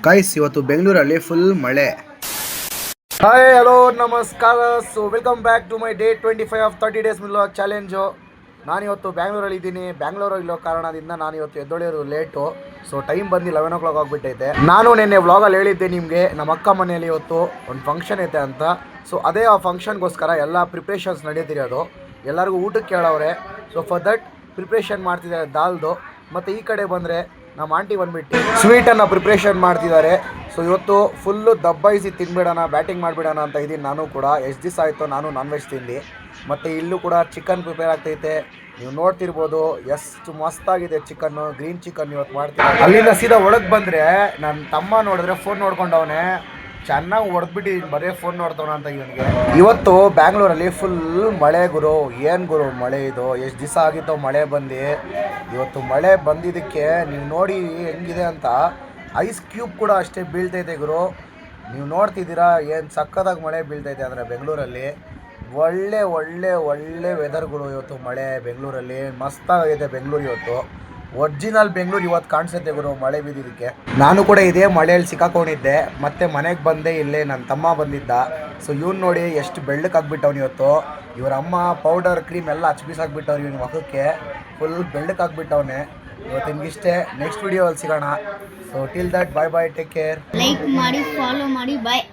Guys ಇವತ್ತು ಬೆಂಗಳೂರಲ್ಲಿ full ಮಳೆ. ಹಾಯ್ ಹಲೋ ನಮಸ್ಕಾರ. So welcome back to my day 25 of 30 days ಮಿಲ್ಲಾಗ್ ಚಾಲೆಂಜು. ನಾನಿವತ್ತು ಬ್ಯಾಂಗ್ಳೂರಲ್ಲಿ ಇದ್ದೀನಿ. ಬ್ಯಾಂಗ್ಳೂರಲ್ಲಿರೋ ಕಾರಣದಿಂದ ನಾನು ಇವತ್ತು ಎದ್ದೊಳೆಯೋದು ಲೇಟು. ಸೊ ಟೈಮ್ ಬಂದು 11 o'clock ಆಗಿಬಿಟ್ಟೈತೆ. ನಾನು ನಿನ್ನೆ ವ್ಲಾಗಲ್ಲಿ ಹೇಳಿದ್ದೆ ನಿಮಗೆ ನಮ್ಮ ಅಕ್ಕ ಮನೆಯಲ್ಲಿ ಇವತ್ತು ಒಂದು ಫಂಕ್ಷನ್ ಐತೆ ಅಂತ. ಸೊ ಅದೇ ಆ ಫಂಕ್ಷನ್ಗೋಸ್ಕರ ಎಲ್ಲ ಪ್ರಿಪ್ರೇಷನ್ಸ್ ನಡೀತಿರೋದು. ಎಲ್ಲರಿಗೂ ಊಟಕ್ಕೆ ಕೇಳವ್ರೆ. ಸೊ ಫಾರ್ ದಟ್ ಪ್ರಿಪ್ರೇಷನ್ ಮಾಡ್ತಿದ್ದಾರೆ ದಾಲ್ದು. ಮತ್ತು ಈ ಕಡೆ ಬಂದರೆ ನಮ್ಮ ಆಂಟಿ ಬಂದುಬಿಟ್ಟು ಸ್ವೀಟನ್ನು ಪ್ರಿಪ್ರೇಷನ್ ಮಾಡ್ತಿದ್ದಾರೆ. ಸೊ ಇವತ್ತು ಫುಲ್ಲು ದಬ್ಬಾಯಿಸಿ ತಿನ್ಬಿಡೋಣ, ಬ್ಯಾಟಿಂಗ್ ಮಾಡಿಬಿಡೋಣ ಅಂತ ಇದ್ದೀನಿ. ನಾನು ಕೂಡ ಎಷ್ಟು ದಿವಸ ಆಯಿತು ನಾನು ನಾನ್ ವೆಜ್ ತಿಂದು. ಮತ್ತು ಇಲ್ಲೂ ಕೂಡ ಚಿಕನ್ ಪ್ರಿಪೇರ್ ಆಗ್ತೈತೆ, ನೀವು ನೋಡ್ತಿರ್ಬೋದು ಎಷ್ಟು ಮಸ್ತಾಗಿದೆ ಚಿಕನ್ನು. ಗ್ರೀನ್ ಚಿಕನ್ ಇವತ್ತು ಮಾಡ್ತೀನಿ. ಅಲ್ಲಿಂದ ಸೀದಾ ಒಳಗೆ ಬಂದರೆ ನನ್ನ ತಮ್ಮ ನೋಡಿದ್ರೆ ಫೋನ್ ನೋಡ್ಕೊಂಡವನೇ, ಚೆನ್ನಾಗಿ ಹೊಡೆದ್ಬಿಟ್ಟಿದ್ದೀನಿ, ಬರೀ ಫೋನ್ ನೋಡ್ತವನ ಅಂತ ಇವನಿಗೆ. ಇವತ್ತು ಬ್ಯಾಂಗ್ಳೂರಲ್ಲಿ ಫುಲ್ ಮಳೆ ಗುರು. ಏನು ಗುರು ಮಳೆ ಇದು, ಎಷ್ಟು ದಿವಸ ಆಗಿತ್ತು ಮಳೆ ಬಂದು. ಇವತ್ತು ಮಳೆ ಬಂದಿದ್ದಕ್ಕೆ ನೀವು ನೋಡಿ ಹೆಂಗಿದೆ ಅಂತ. ಐಸ್ ಕ್ಯೂಬ್ ಕೂಡ ಅಷ್ಟೇ ಬೀಳ್ತೈತೆ ಗುರು. ನೀವು ನೋಡ್ತಿದ್ದೀರಾ ಏನು ಸಕ್ಕತ್ತಾಗಿ ಮಳೆ ಬೀಳ್ತೈತೆ ಅಂದರೆ ಬೆಂಗಳೂರಲ್ಲಿ. ಒಳ್ಳೆ ಒಳ್ಳೆ ಒಳ್ಳೆ ವೆದರ್ಗಳು ಇವತ್ತು ಮಳೆ ಬೆಂಗಳೂರಲ್ಲಿ. ಮಸ್ತಾಗೈತೆ ಬೆಂಗಳೂರು ಇವತ್ತು. ಒರಿಜಿನಲ್ ಬೆಂಗಳೂರು ಇವತ್ತು ಕಾಣಿಸುತ್ತೆ ಗುರು ಮಳೆ ಬಿದ್ದಿದ್ದಕ್ಕೆ. ನಾನು ಕೂಡ ಇದೇ ಮಳೆಯಲ್ಲಿ ಸಿಕ್ಕಾಕೊಂಡಿದ್ದೆ. ಮತ್ತೆ ಮನೆಗೆ ಬಂದೆ, ಇಲ್ಲೇ ನನ್ನ ತಮ್ಮ ಬಂದಿದ್ದ. ಸೊ ಇವ್ನು ನೋಡಿ ಎಷ್ಟು ಬೆಳ್ಳಕ್ಕಾಗ್ಬಿಟ್ಟವ್ನು ಇವತ್ತು. ಇವ್ರ ಅಮ್ಮ ಪೌಡರ್ ಕ್ರೀಮ್ ಎಲ್ಲ ಹಚ್ಬಿಸಾಕ್ಬಿಟ್ಟವ್ರು ಇವ್ನ ಮಖಕ್ಕೆ. ಫುಲ್ ಬೆಳ್ಳಕ್ಕಾಗ್ಬಿಟ್ಟವನೇ ಇವತ್ತು. ನಿಮಗಿಷ್ಟೇ, ನೆಕ್ಸ್ಟ್ ವಿಡಿಯೋಲ್ಲಿ ಸಿಗೋಣ. So till that bye bye, take care. Like ಮಾಡಿ, ಫಾಲೋ ಮಾಡಿ, ಬಾಯ್.